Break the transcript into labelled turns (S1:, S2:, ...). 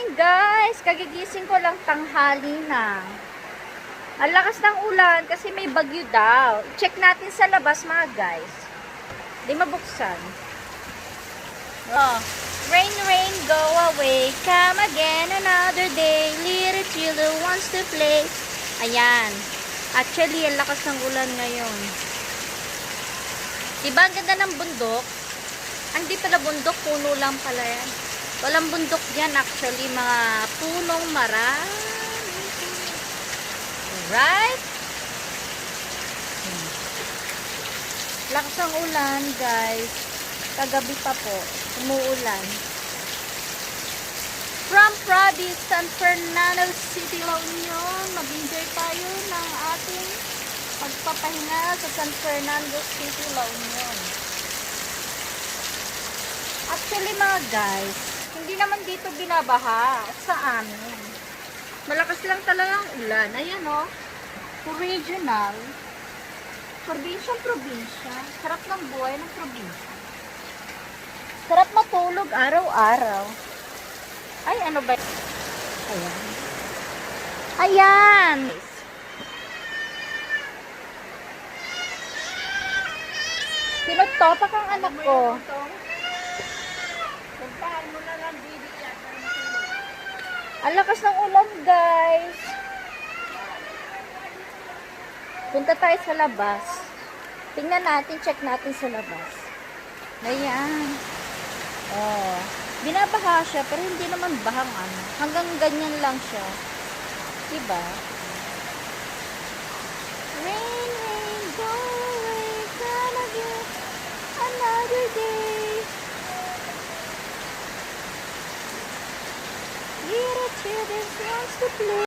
S1: morning guys! Kagigising ko lang tanghali na. Ang lakas ng ulan kasi may bagyo daw. Check natin sa labas mga guys. Di mabuksan. Oh. Rain, rain, go away. Come again another day. Little children wants to play. Ayan. Actually, ang lakas ng ulan ngayon. Diba ang ganda ng bundok? Hindi pala bundok, puno lang pala yan. Walang bundok yan actually, mga punong marami. Right? Lakas ng ulan, guys. Kagabi pa po, umuulan. From Province, San Fernando City, La Union, mag-enjoy tayo ng ating pagpapahinga sa San Fernando City, La Union. Actually mga guys, hindi naman dito binabaha sa amin. Malakas lang talaga ang ulan. Ayan o. Regional. Probinsya. Sarap ng buhay ng probinsya. Sarap matulog araw-araw. Ay, ano ba? Ayan. Ayan! Pinutopak ang anak ko. Ang lakas ng ulan, guys. Punta tayo sa labas. Tingnan natin, check natin sa labas. Ayan. Oh. Binabaha siya, pero hindi naman bahang ano. Hanggang ganyan lang siya. Diba? Rain, rain, go away, come again, another day. Little children wants to play.